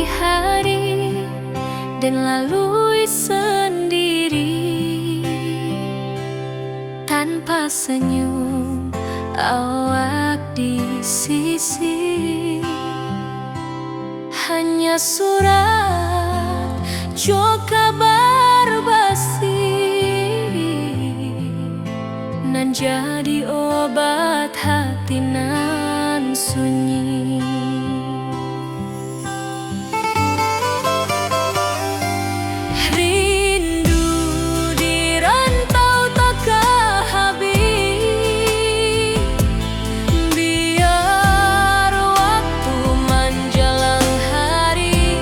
hari-hari dan lalui sendiri tanpa senyum awak di sisi. Hanya surat jo kabar basi nan jadi obat hati nan sunyi. Rindu di rantau takkan habis, biar waktu menjelang hari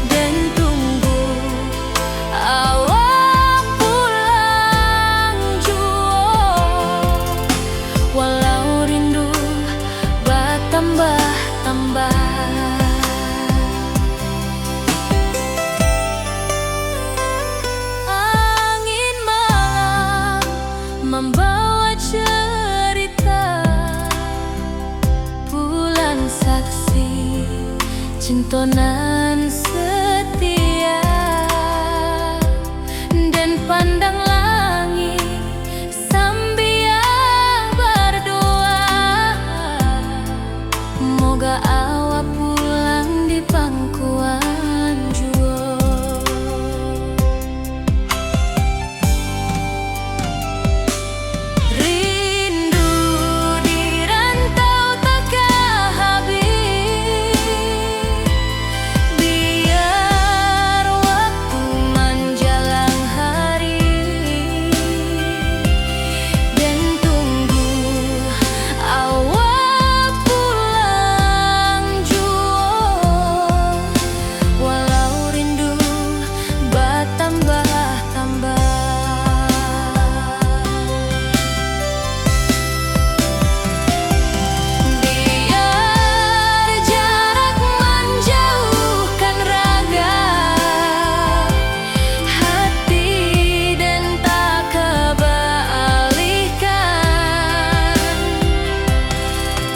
dan tunggu awak pulang jua. Walau rindu bertambah-tambah, angin malam membawa cerita, bulan saksi cinta nan setia, dan pandang langit sambil berdoa, moga awak pulang di pangkuan jua. Rindu di rantau takkan habis, biar waktu menjelang hari dan tunggu awak pulang jua. Walau rindu bertambah-tambah, biar jarak menjauhkan raga hati dan tak kebalihkan.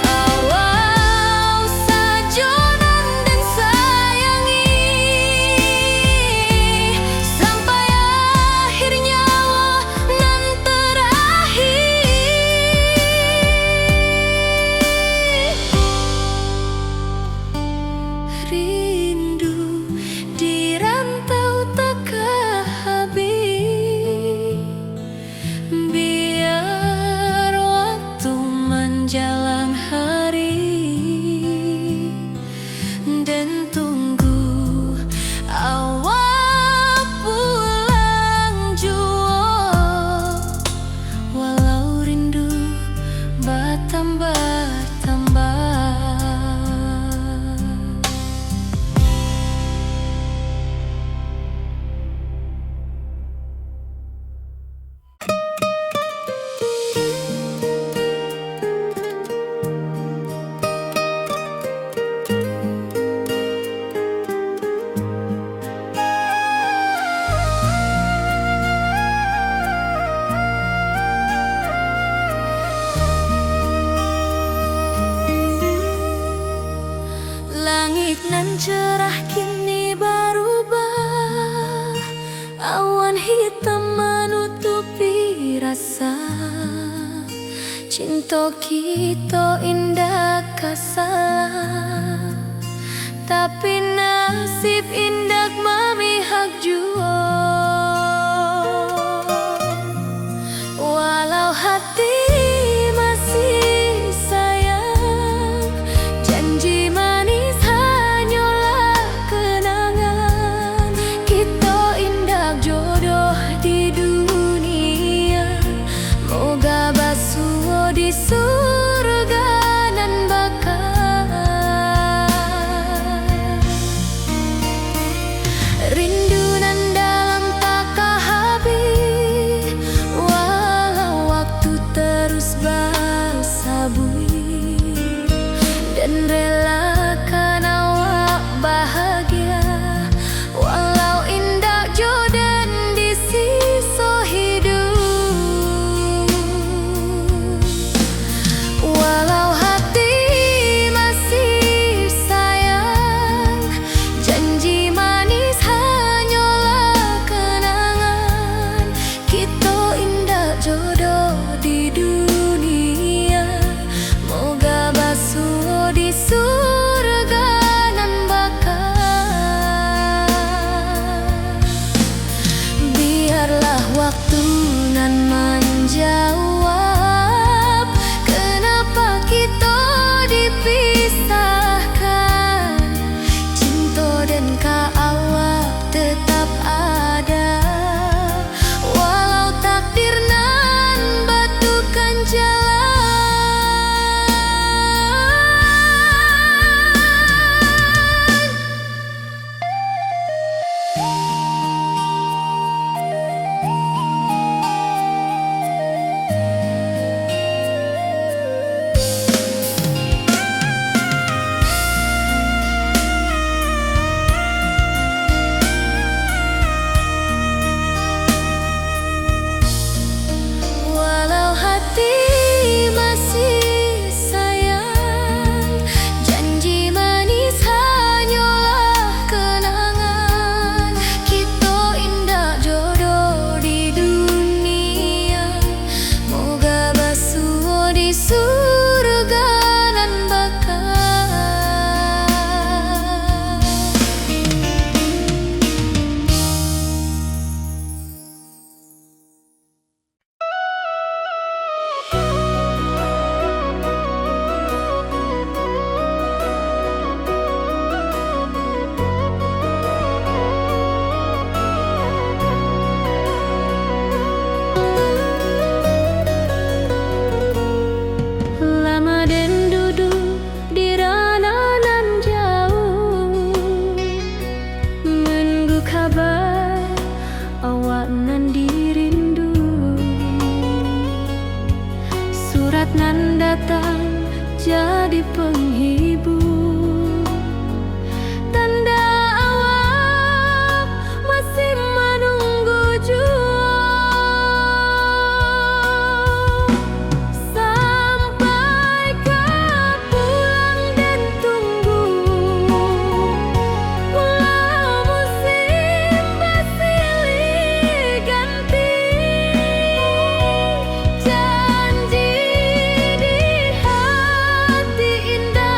Awal sajonan dan sayangi sampai akhir nyawa nan terakhir. Rindu di rantau takkan habis, biar waktu menjelang hari dan tunggu awak pulang jua. Walau rindu bertambah-tambah. Langit nan cerah kini berubah, awan hitam menutupi rasa. Cinta kita indah kasalah, tapi nasib indah memihak jua. Walau hati masih sayang, janji manis hanyalah kenangan. Kita indah jodoh di dunia, moga basuh di surga nan bakal. jadi penghibur. Tanda awak masih menunggu jua, sampai kau pulang dan tunggu. Walau musim bersilih ganti, janji di hati indah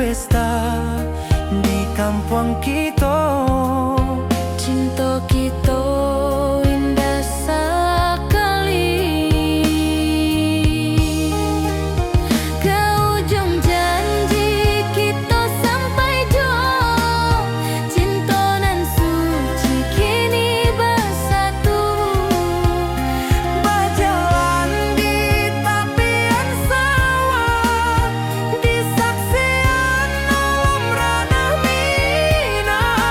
pesta di kampung kita. Cinta kita indah sekali. Ke ujung janji kita sampai jauh. Cinta nan suci kini bersatu. Berjalan di tepian sawah, di saksian alam ranah Minang.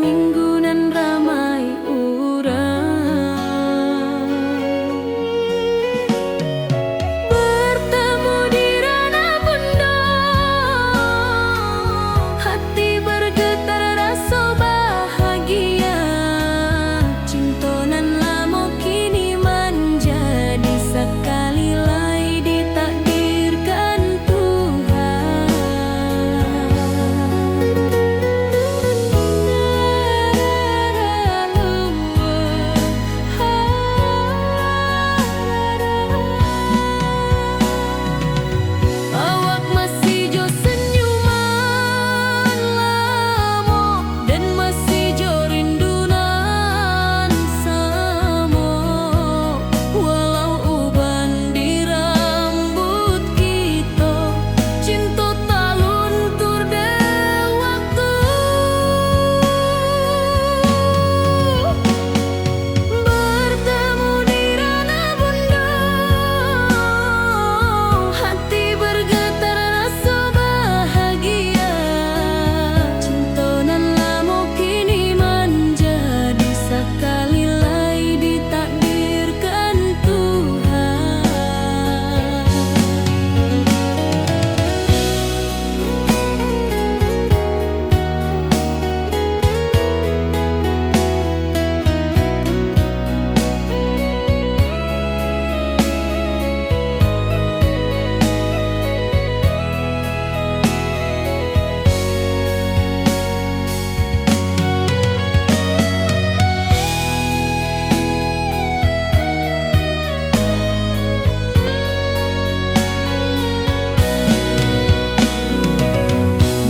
minggu nan ramai urang. Bertemu di Rana Bunda, hati bergetar rasa bahagia. Cinta nan lama kini menjadi sekali lai ditakdirkan Tuhan. Awak masih jo senyuman lamo dan masih jo rindunan samo. Walau uban di rambut kita, cinta tak luntur de waktu. Bertemu di Rana Bunda, hati bergetar rasa bahagia. Cinta nan lama kini menjadi sekali lai ditakdirkan Tuhan.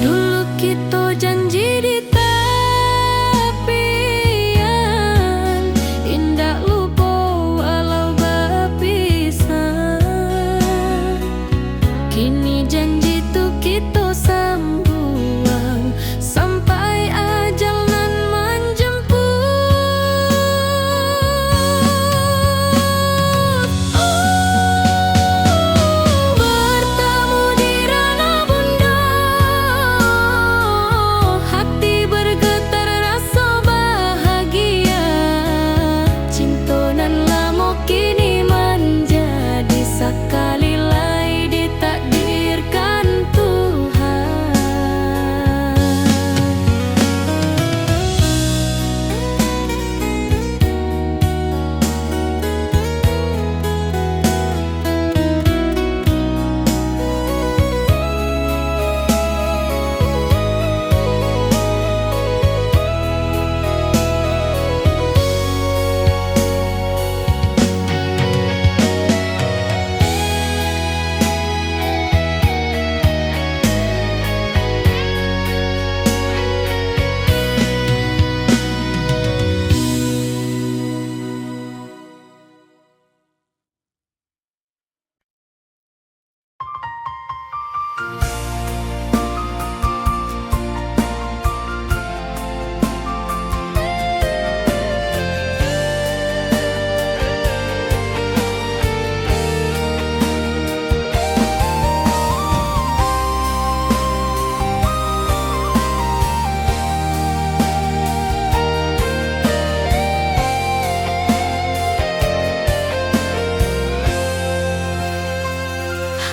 Dulu kita janji di tepian, indah lupa walau berpisah. Kini janji tu kita sambung sampai ajal nan menjemput. Bertemu di Rana Bunda, hati bergetar rasa bahagia. Cinta nan lama kini menjadi sekali lai ditakdirkan Tuhan.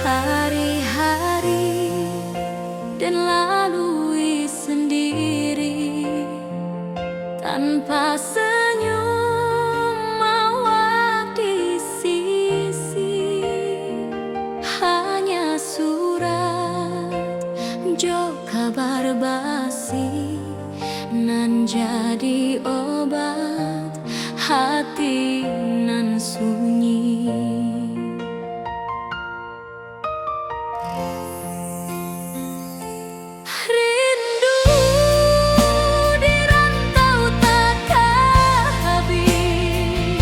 Hari-hari dan lalui sendiri tanpa senyum awak di sisi. Hanya surat jo kabar basi nan jadi obat hati nan sunyi. Rindu di rantau takkan habis,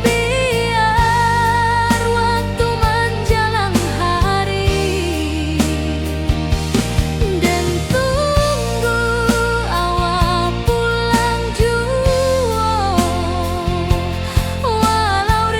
biar waktu menjelang hari dan tunggu awak pulang jua. Walau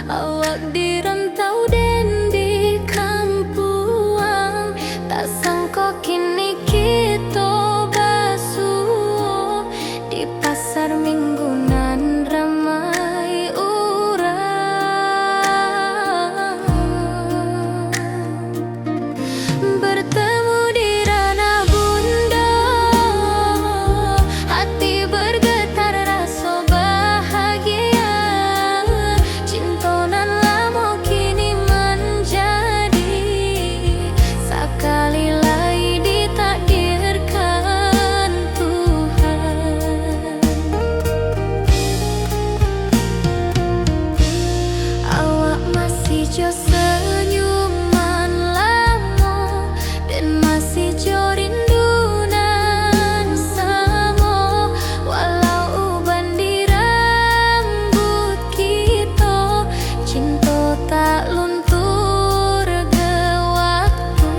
Awak di rantau dan di kampung, tak sangka kini kita basuh di pasar minggunan ramai orang. Bertemu di ranah bunda, hati bergetar rasa bahagia. Cinta nan lama kini menjadi sekali lagi ditakdirkan Tuhan. Awak masih jo senyuman lama dan masih jo rindunan sama. Walau uban di rambut kita, cinta tak luntur ke waktu.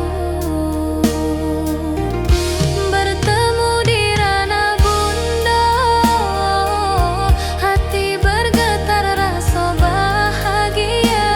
Bertemu di ranah bunda, hati bergetar rasa bahagia.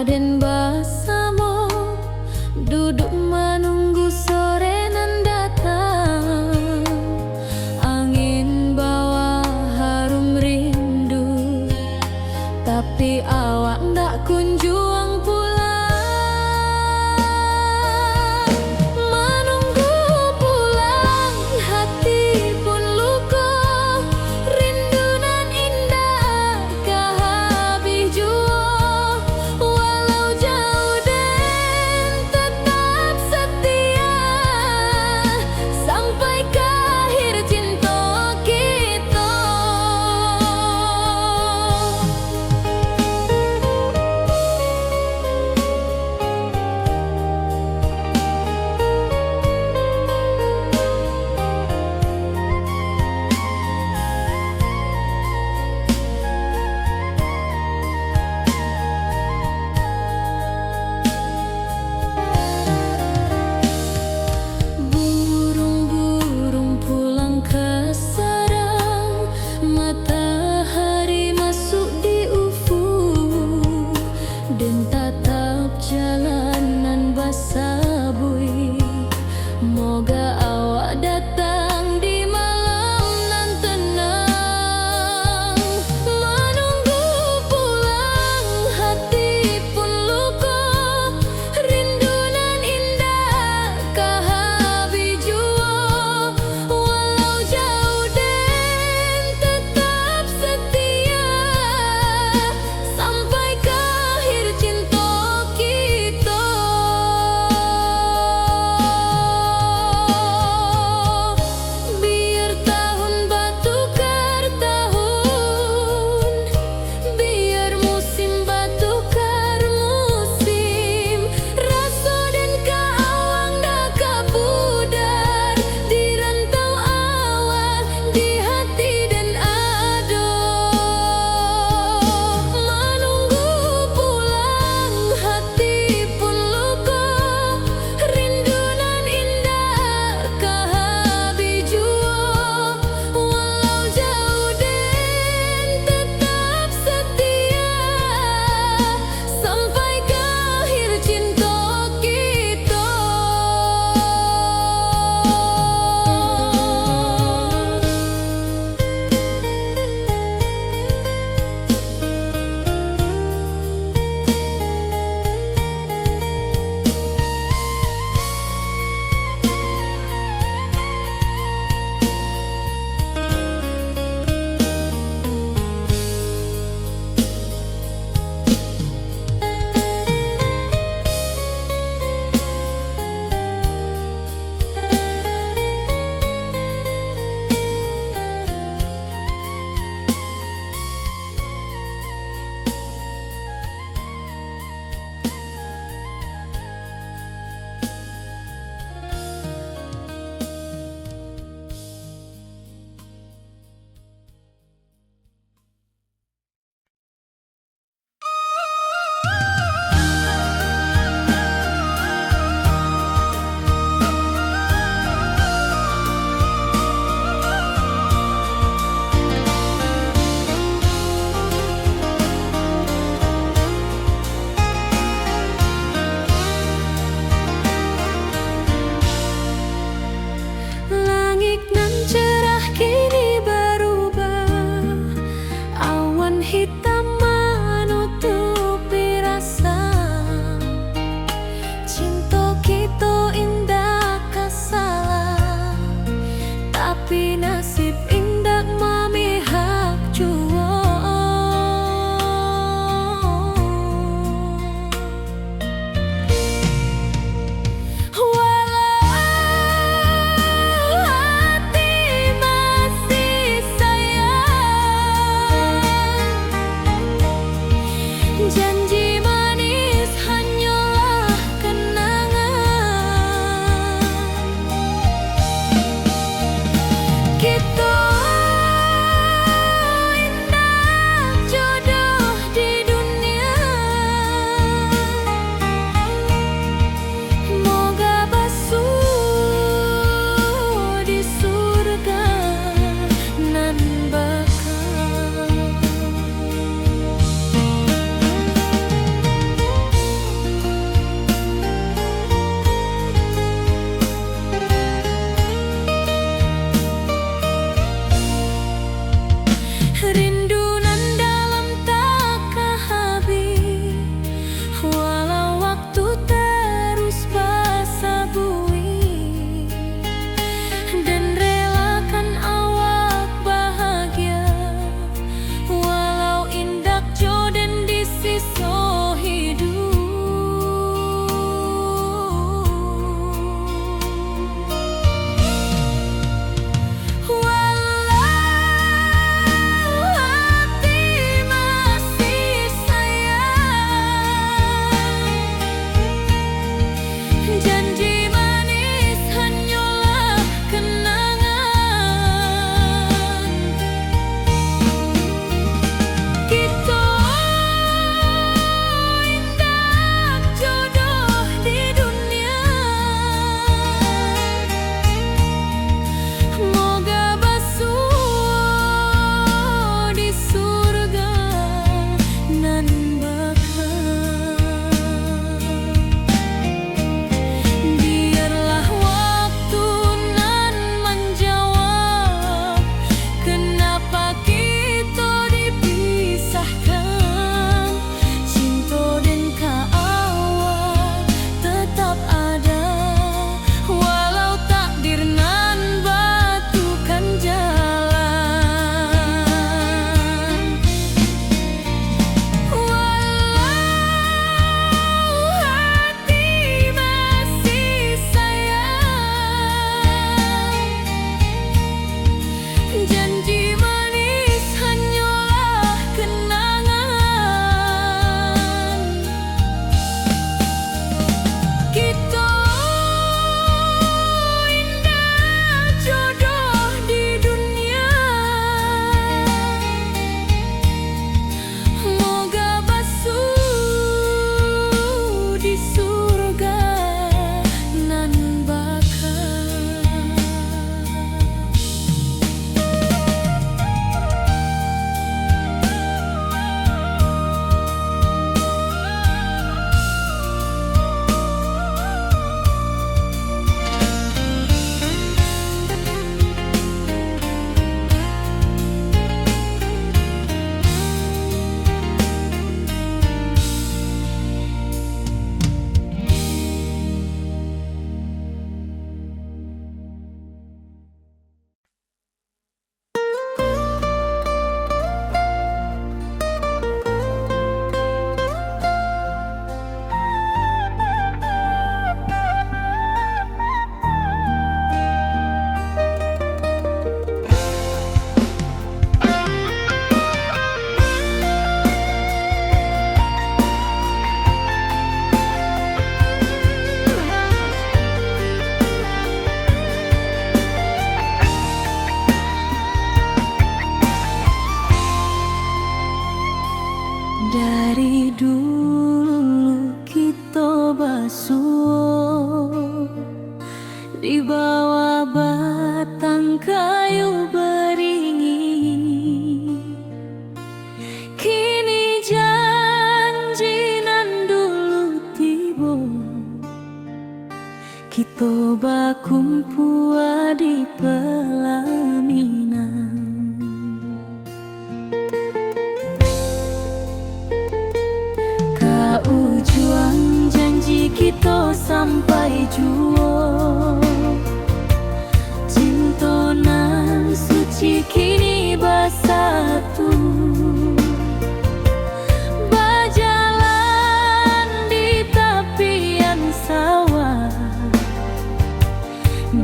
Raden Basamo duduk menunggu sore nan datang. Angin bawa harum rindu, tapi awak ndak kunjung pulang. Menunggu pulang hati pun luka, rindu nan indah kah habis jua. Walau jauh dan tetap setia, sampai ke akhir cinta kita. Kita bakumpul di pelaminan. Kau juang janji kita sampai jua. Cinta nan suci kini bersatu. Berjalan di tepian sawah,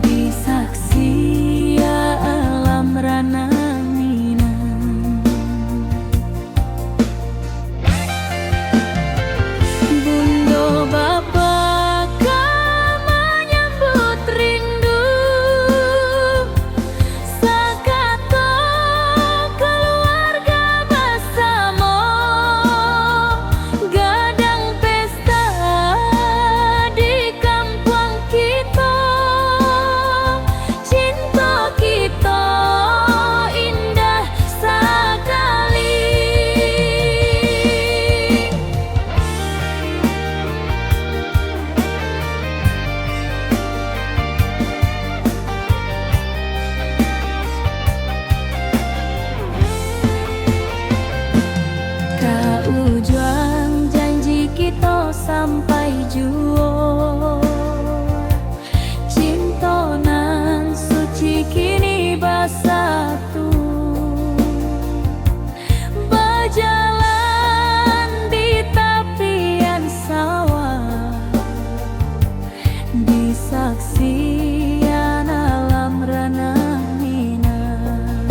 di saksi alam rana Minang. Bunda bapa kau menyambut rindu, sakato keluarga bersama, gadang pesta di kampung kita. Cinta kita indah sekali. Kau juang janji kita sampai jua. Cinta nan suci kini bersatu. Berjalan di tepian sawah, di saksian alam rana Minang.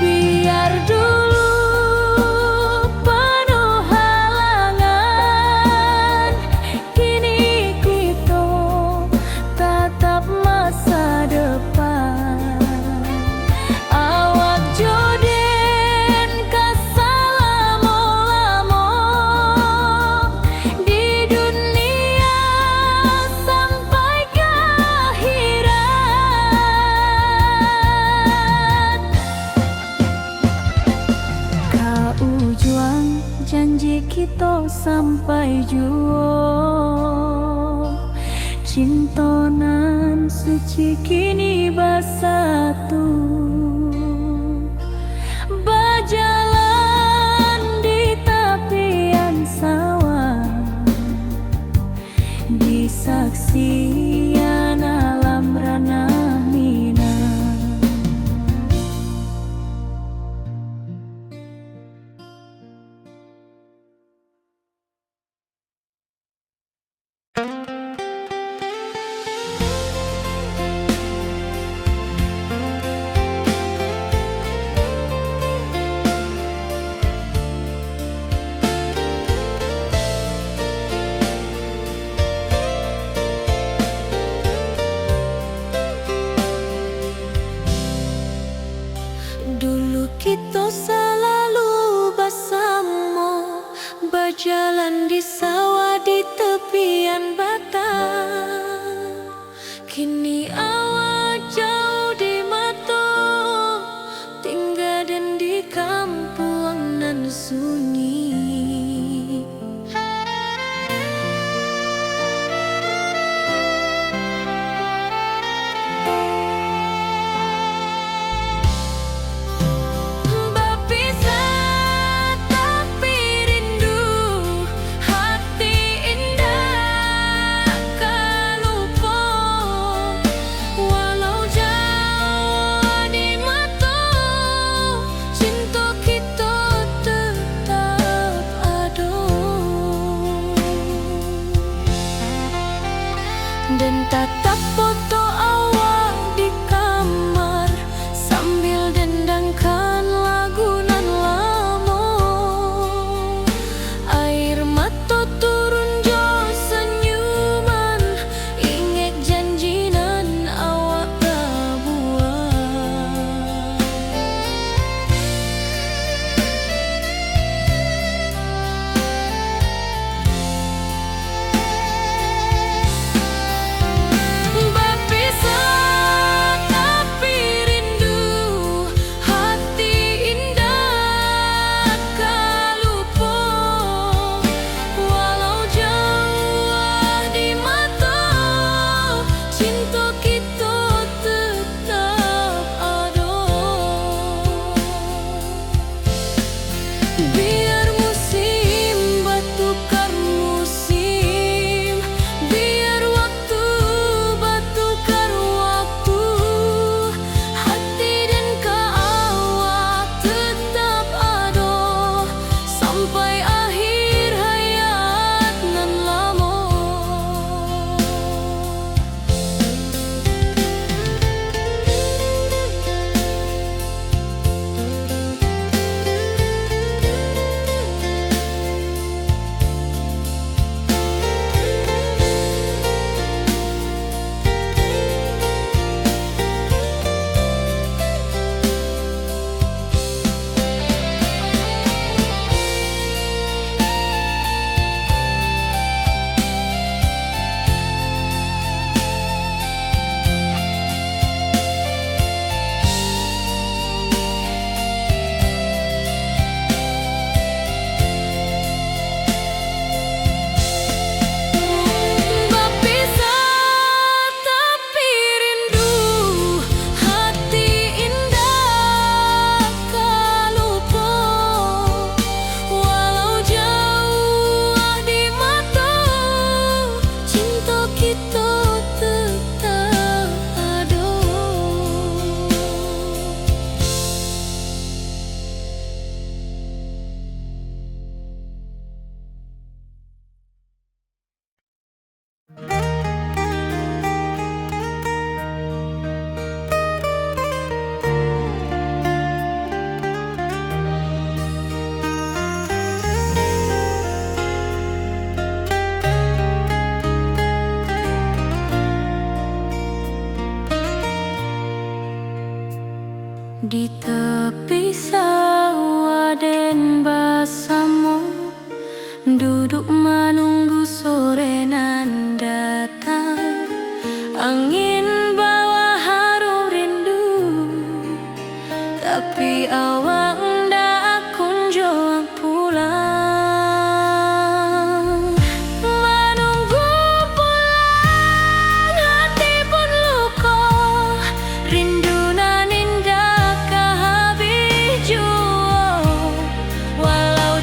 Biar dulu penuh halangan, kini kita tatap masa depan. Awak joden kesalamo-lamo di dunia sampai ke akhirat. Kau juang janji kita sampai jua. Cinta nan suci kini bersatu. Berjalan di tepian sawah, di saksian alam rana Minang. Dulu kita selalu bersama, berjalan di sawah di tepian batang. Kini awak jauh di mata, tinggal dan di kampung nan sunyi. Berpisah tapi rindu, hati indah kelupa. Walau jauh di mata, cinta kita tetap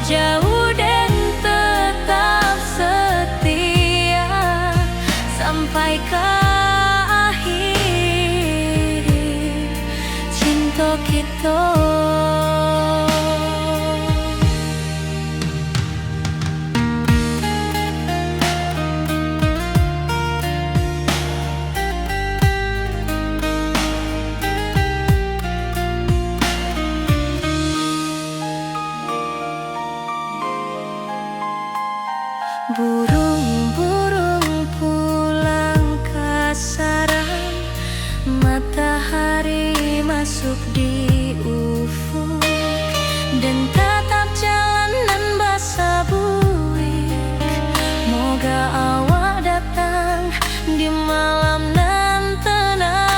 jauh dan tetap setia sampai ke akhir cinta kita. Burung-burung pulang ke sarang, matahari masuk di ufuk, dan tatap jalanan basah buik. Moga awak datang di malam nan tenang.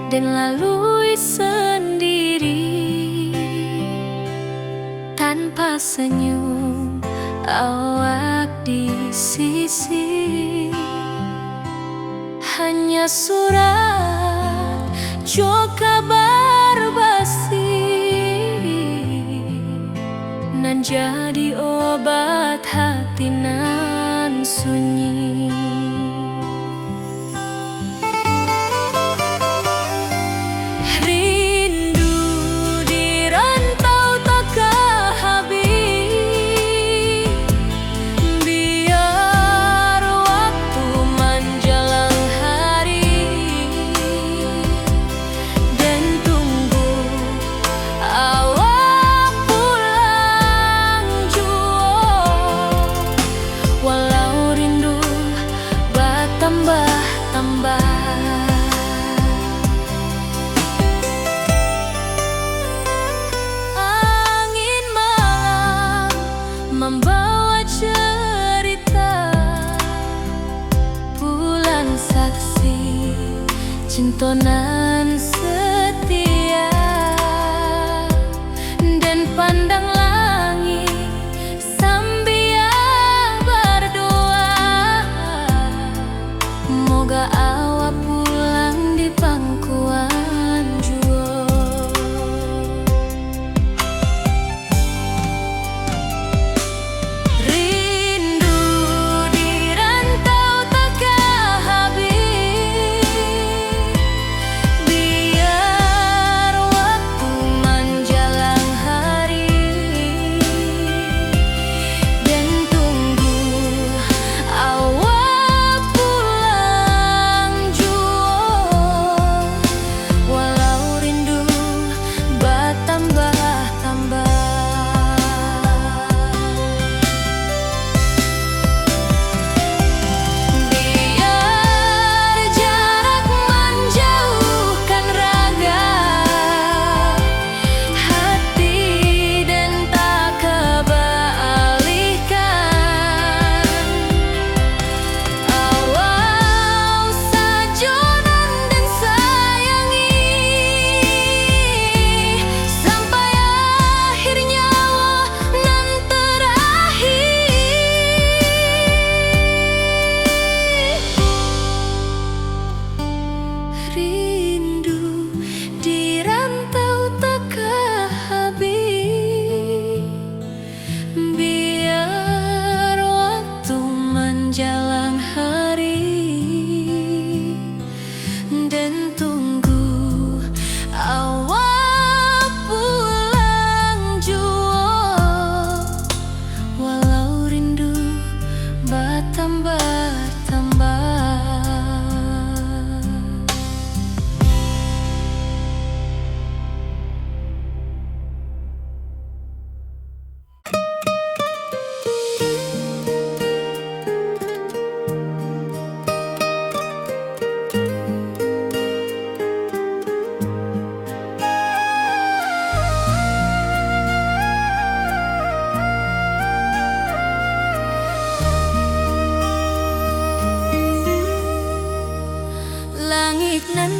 Dan lalui sendiri tanpa senyum awak di sisi. Hanya surat jo kabar basi nan jadi obat hati nan sunyi. Membawa cerita bulan saksi cinta nan setia, dan pandang langit sambil berdoa. Moga awak pulang di pangkuan jua.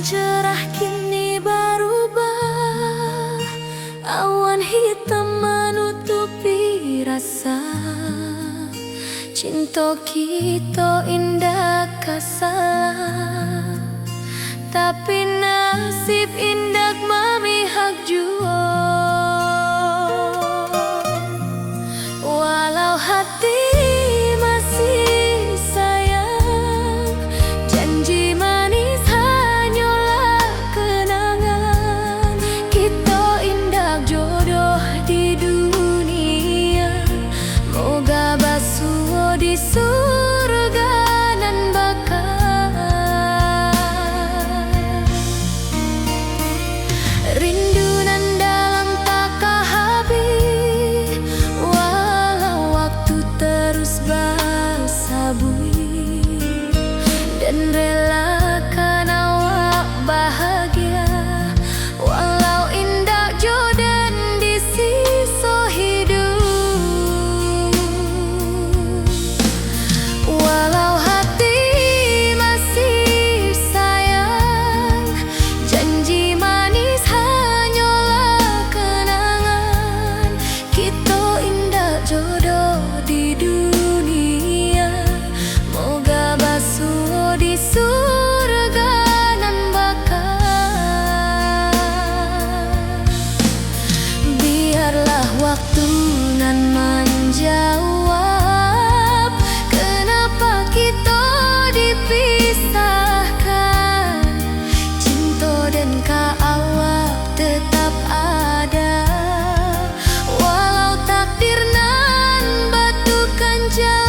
cerah kini berubah, awan hitam menutupi rasa. Cinta kita indah kasalah, tapi nasib indah memihak jua. Walau hati masih sayang, janji manis hanyalah kenangan. Kita indah jodoh di dunia, moga basuh di surga nan bakal. Rindu nan dalam tak habis, walau waktu terus bersabui, dan relakan awak bahagia, walau indah jodan di sisa hidup. Walau hati masih sayang, janji manis hanyalah kenangan. Kita indah jodoh di dunia, moga basuh di surga nan bakal. Biarlah waktu nan menjawab, kenapa kita dipisahkan. Cinta dan awak tetap ada, walau takdir nan batukan jalan.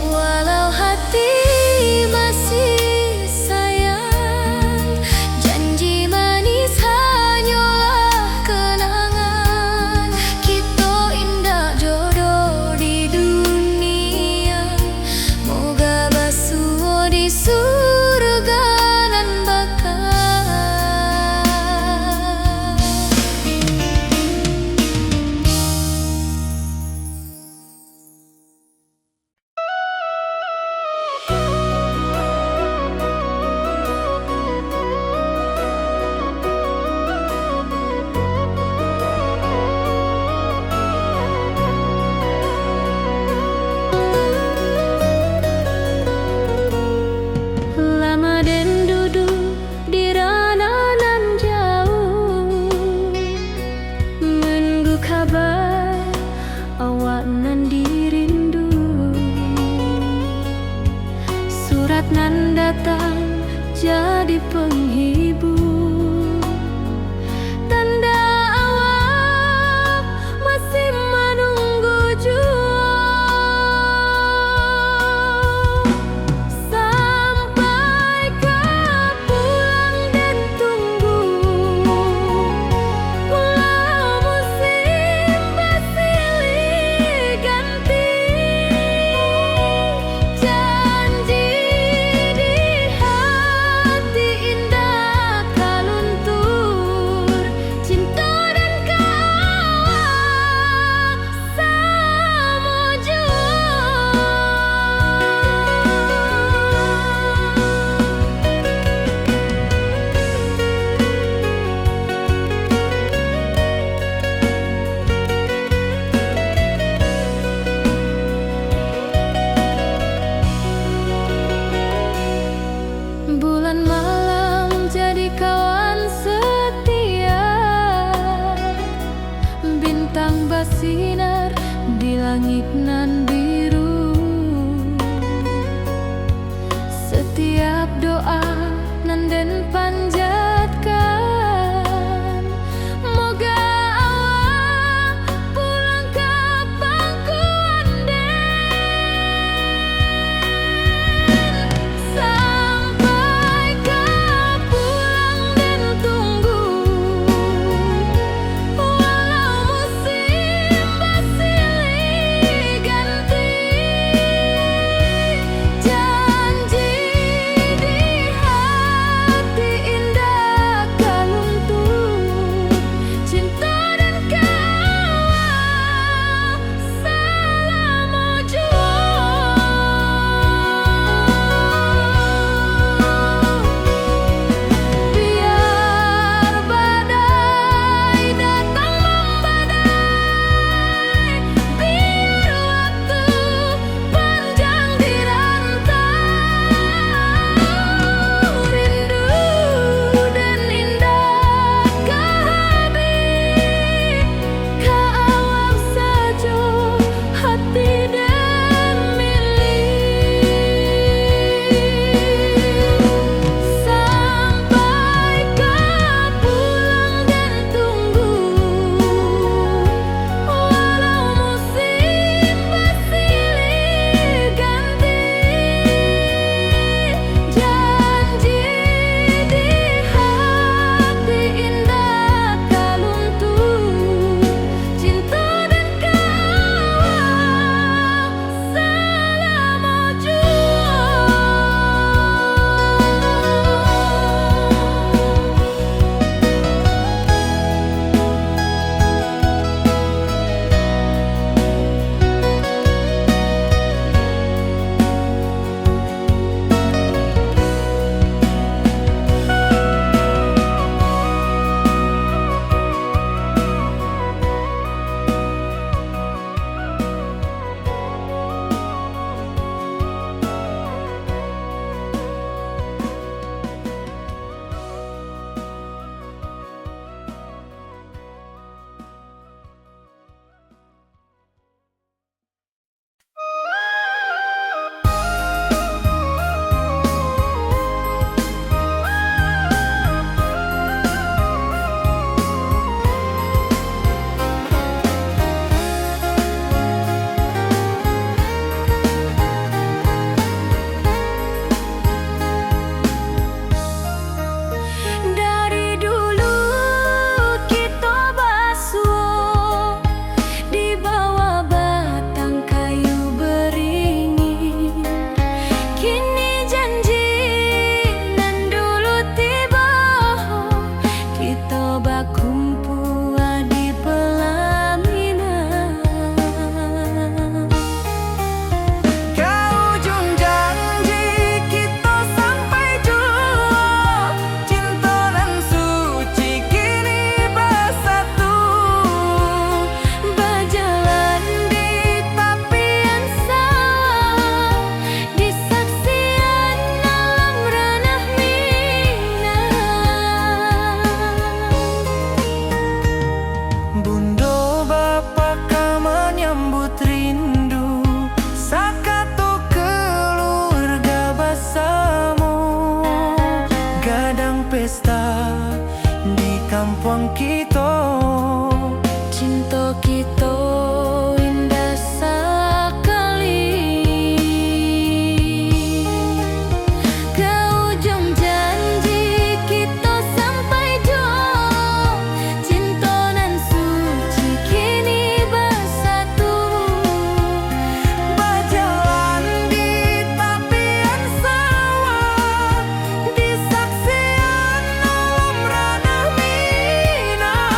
Walau hati masih sayang, janji manis hanyalah kenangan. Kita indah jodoh di dunia, moga basuh di surga nan bakal. Lama den duduk di ranah nan jauh, menunggu kabar awak nan dirindu. Surat nan datang jadi penghibur, tanda awak masih menunggu jua. Sampai kau pulang dan tunggu, walau musim bersilih ganti, janji di hati indah pesta di kampung kita. Cinta kita indah sekali. Ke ujung janji kita sampai jauh. Cinta nan suci kini bersatu. Berjalan di tepian sawah, di saksian alam ranah Minang.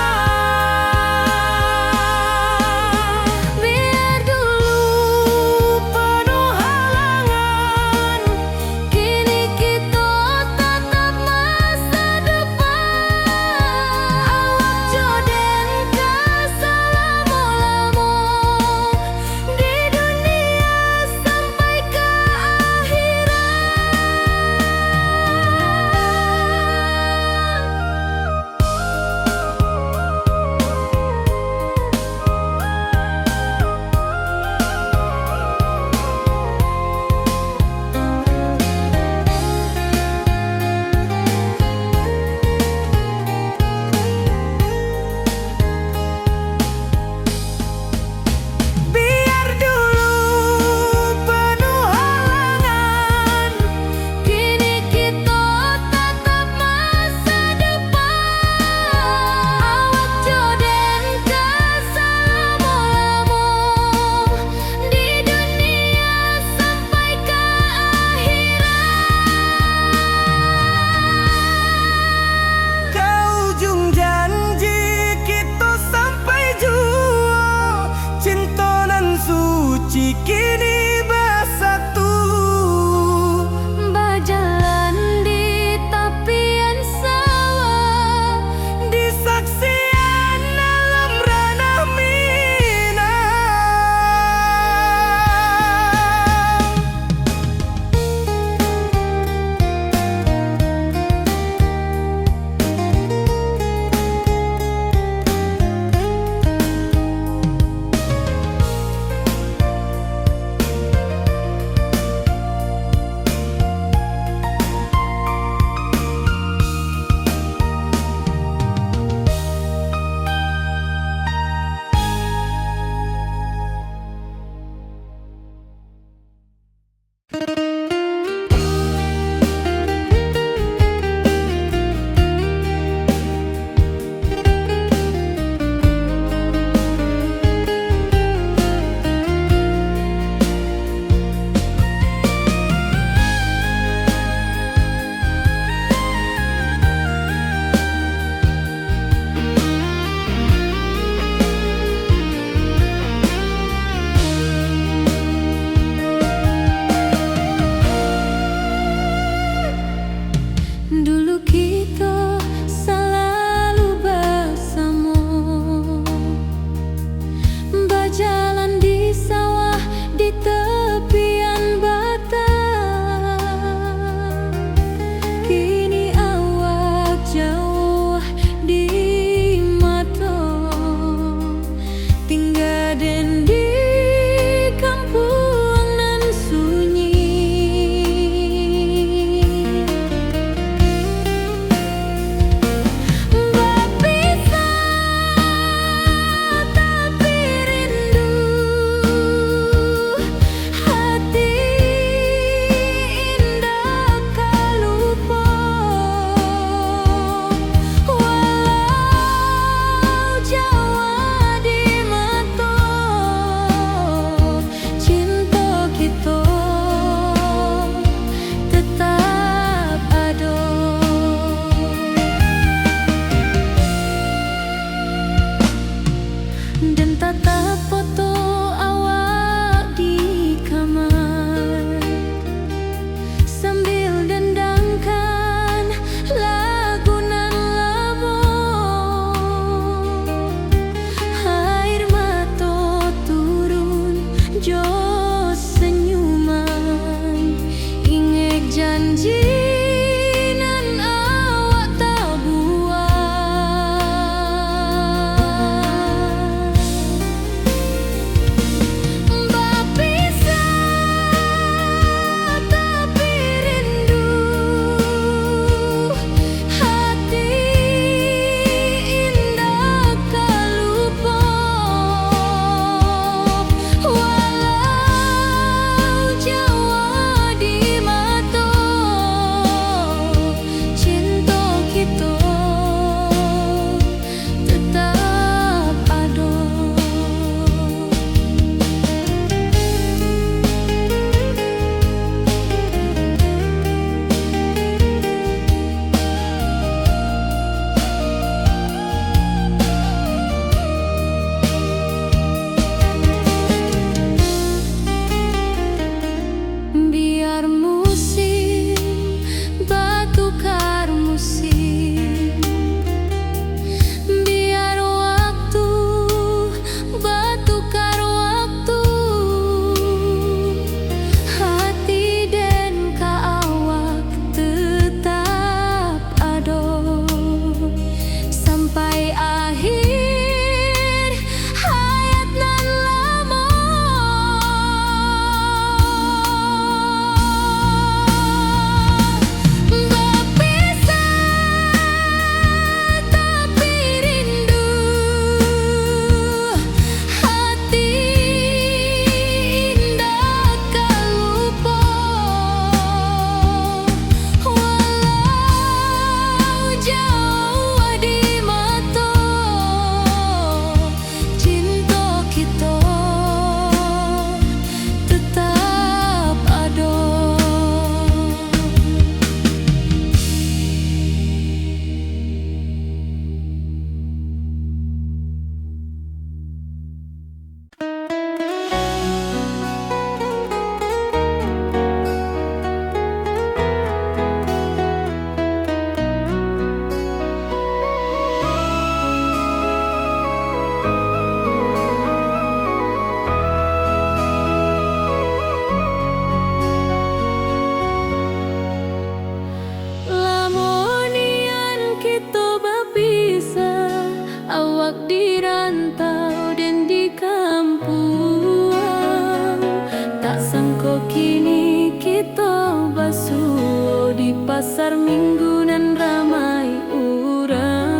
pasar minggu nan ramai urang.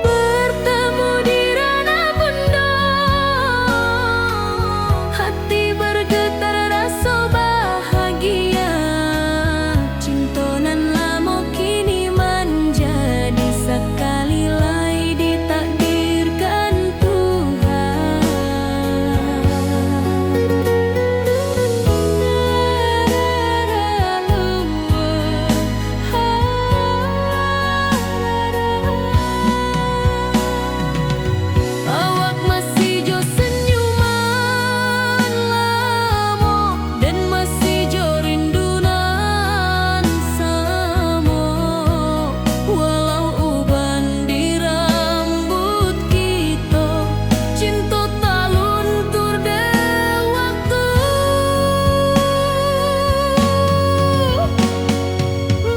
Bertemu di ranah bunda, hati bergetar rasa bahagia. Cinta nan lama kini menjadi sekali lai ditakdirkan Tuhan. Awak masih jo senyuman lamo dan masih jo rindunan samo. Walau uban di rambut kita, cinta tak luntur de waktu.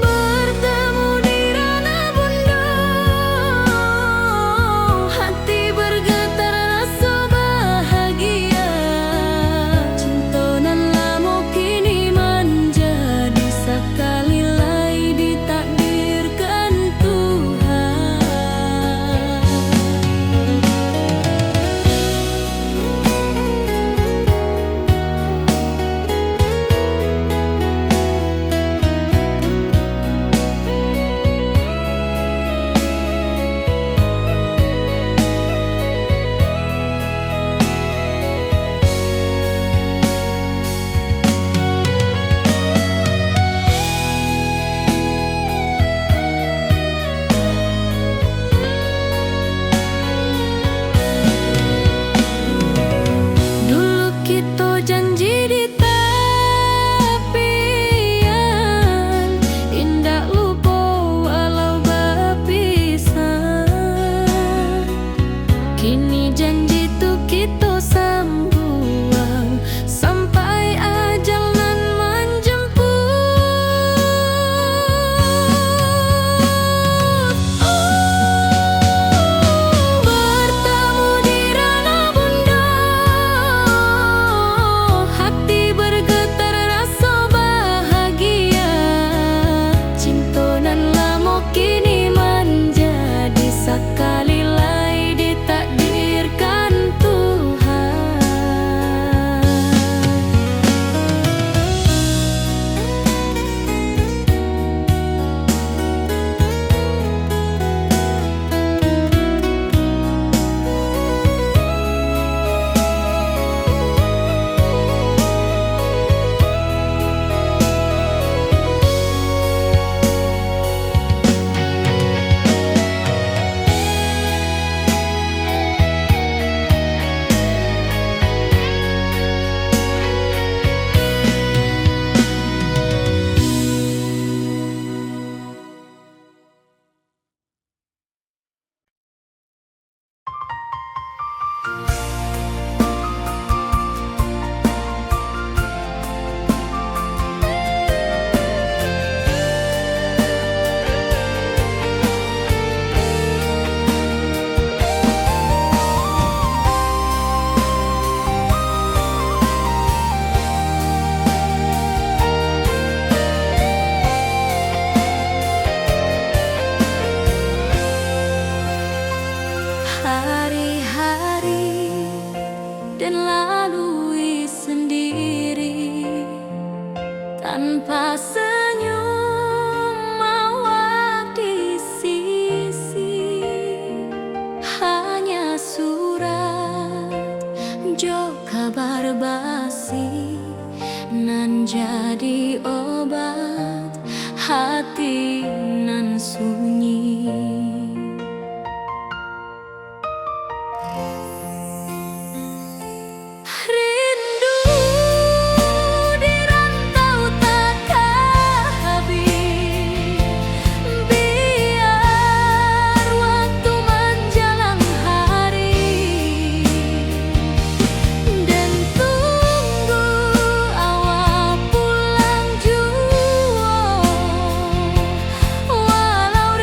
Bertemu di ranah bunda, hati bergetar rasa bahagia. Cinta nan lama kini menjadi sekali lai ditakdirkan Tuhan. Dulu kita janji di tepian, indah lupa walau berpisah. Kini janji tu kita sambuang sampai ajal nan menjemput. Bertemu di ranah bunda, hati bergetar rasa bahagia. Cinta nan lama kini menjadi sekali lai ditakdirkan Tuhan. Hari-hari dan lalui sendiri tanpa senyum awak di sisi. Hanya surat jo kabar basi nan jadi obat hati nan sunyi. Rindu di rantau takkan habis, biar waktu menjelang hari dan tunggu awak pulang jua. Walau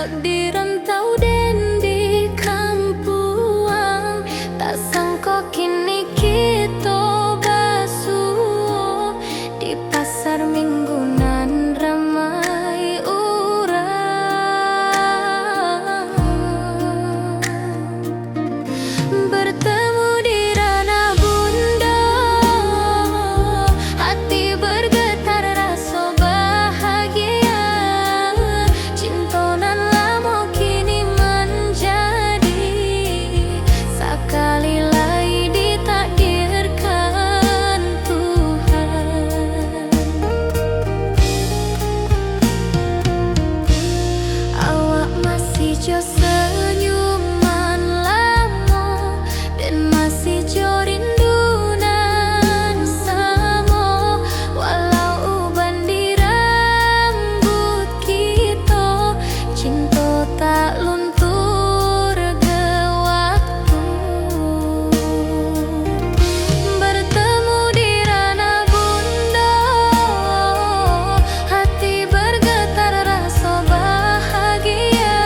di rantau dan di kampuang, tak sangka kini kita basuh di pasar minggunan ramai orang. Bertemu di ranah bunda, hati bergetar rasa bahagia. Cinta nan lama kini menjadi sekali lagi ditakdirkan Tuhan. Awak masih jo senyuman lama dan masih jo rindunan sama, walau uban di rambut kita, cinta tak luntur ke waktu. Bertemu di ranah bunda, hati bergetar rasa bahagia.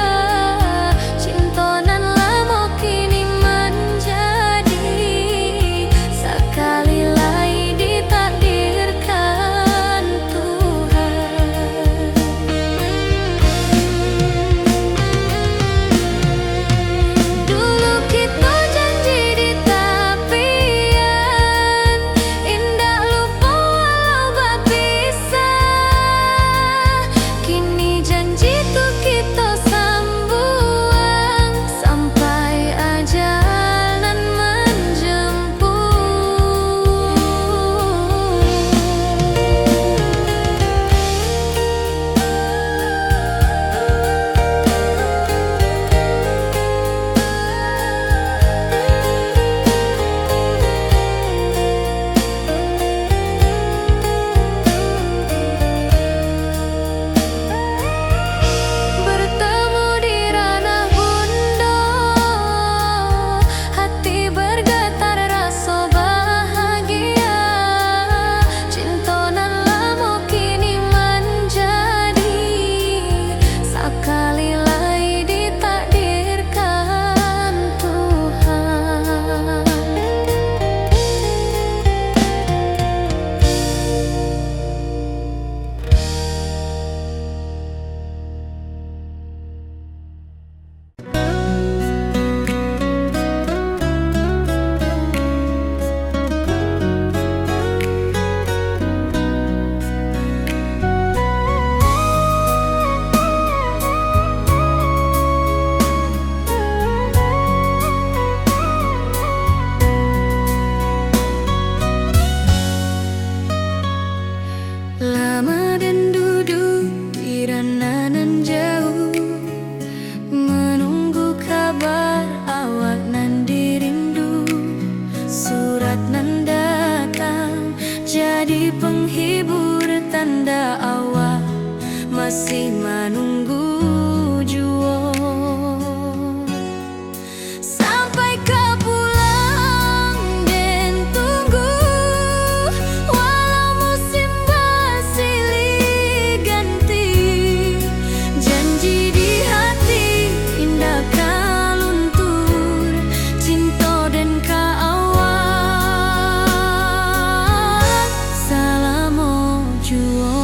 Cinta nan lama kini menjadi sekali lagi ditakdirkan Tuhan. Dulu kita janji di tepian, indah lupa walau berpisah. Kini janji tuh kita sambung sampai ajal nan bertemu di ranah bunda, hati bergetar rasa bahagia. Cinta nan lama kini menjadi sekali lagi ditakdirkan Tuhan. Lama dan duduk di ranah nan jauh, menunggu kabar awak nan dirindu. Surat nan datang jadi penghibur, tanda awak masih menunggu jua. Sampai kau pulang dan tunggu, walau musim bersilih ganti. Janji di hati indah kau luntur, cinta dan kau awak selama jua.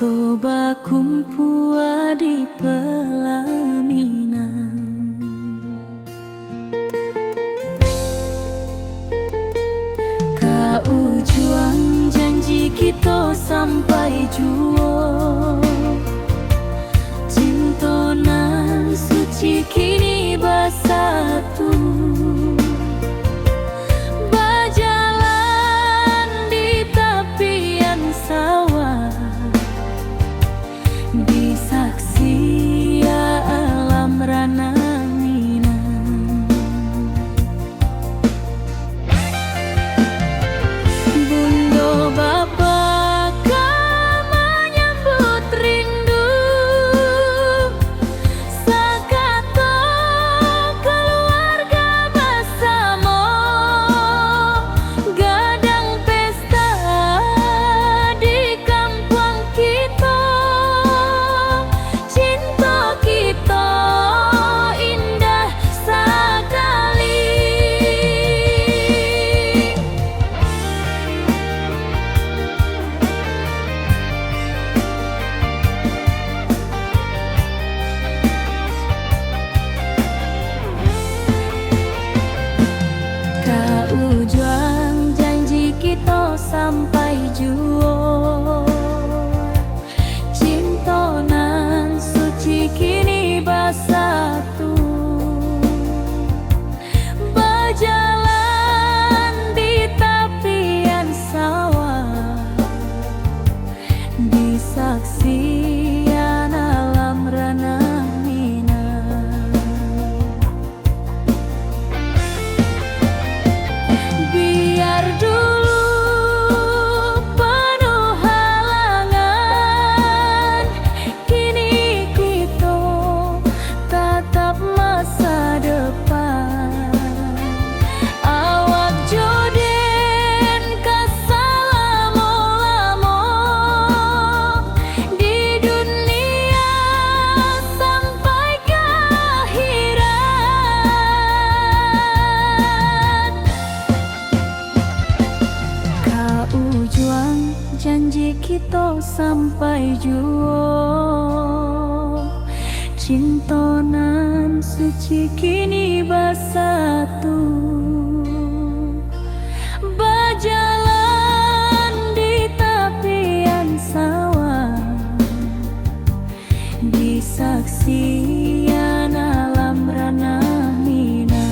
Kita bakumpul di pelaminan, kau juang janji kita sampai jua. Cinta nan suci kini bersatu, berjalan di tepian sawah, di saksi alam rana Minang. Bunda bapa kau menyambut rindu, sakato keluarga bersama, gadang pesta di kampung kita. Cinta kita indah sekali. Kau juang janji kita sampai jua. Cinta nan suci kini bersatu, berjalan di tepian sawah, di saksian alam rana Minang. Biar dulu penuh halangan, kini kita tatap masa depan. Awak joden kesalamo-lamo di dunia sampai ke akhirat. Kau juang janji kita sampai jua. Cinta nan suci kini bersatu, berjalan di tepian sawah, di saksian alam rana Minang.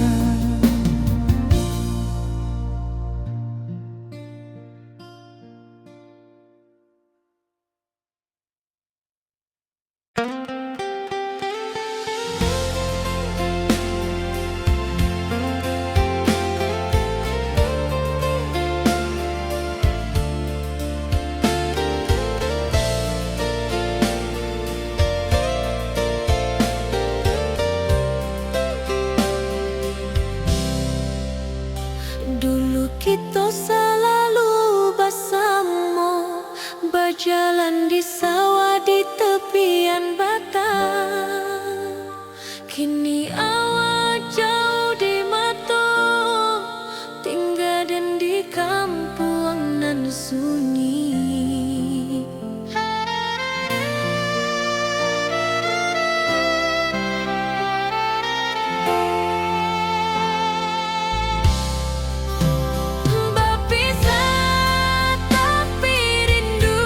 Dulu kita selalu bersama, berjalan di sawah di tepian batang. Kini awak jauh di mata, tinggal dan di kampung nan sunyi. Berpisah tapi rindu,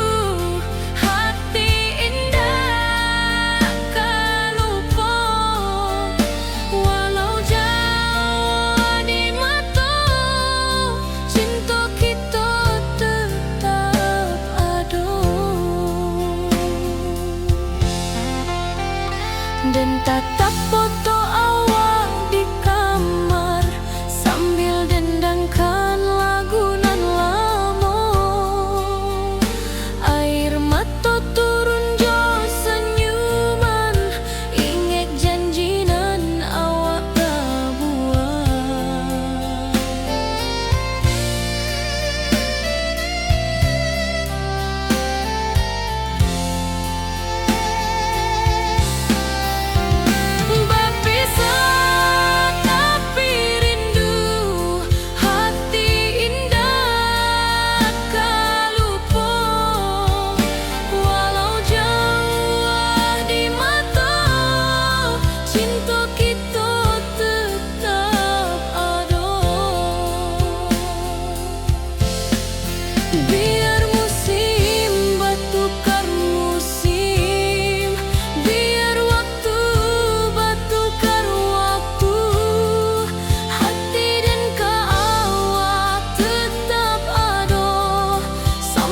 hati indah kan lupa. Walau jauh di mata, cinta kita tetap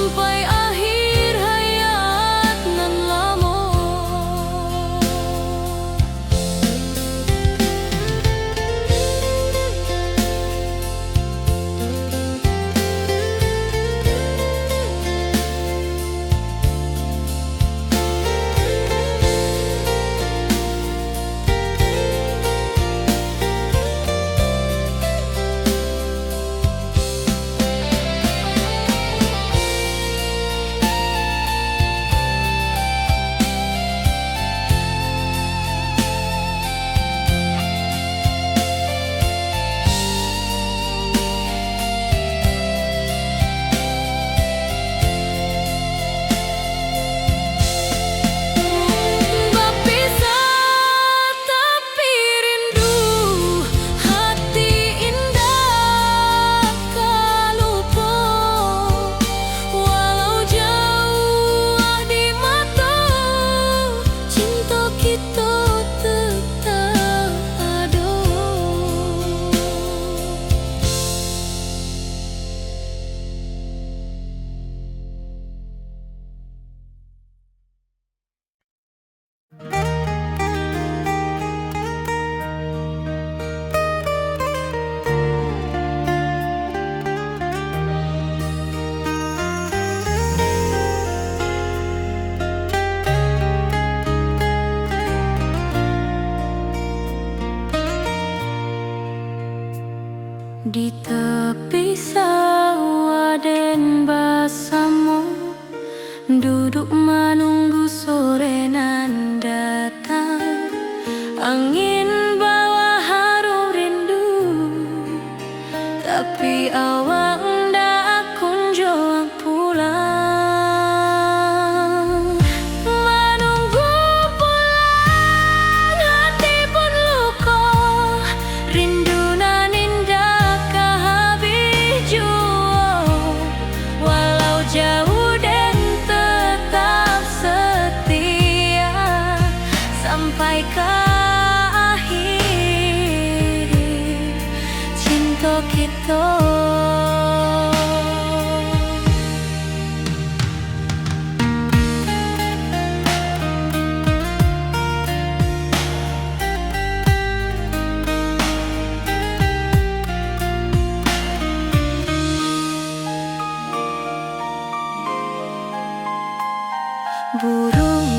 sampai akhir hayat nan lamo. Di tepi sawah den basamu, duduk menunggu sore nan datang. Angin bawa harum rindu, tapi awak ndak kunjung pulang. Menunggu pulang hati pun luka, rindu nan indah kehabis jua. Walau jauh dan tetap setia sampai ke akhir cinta kita. Burung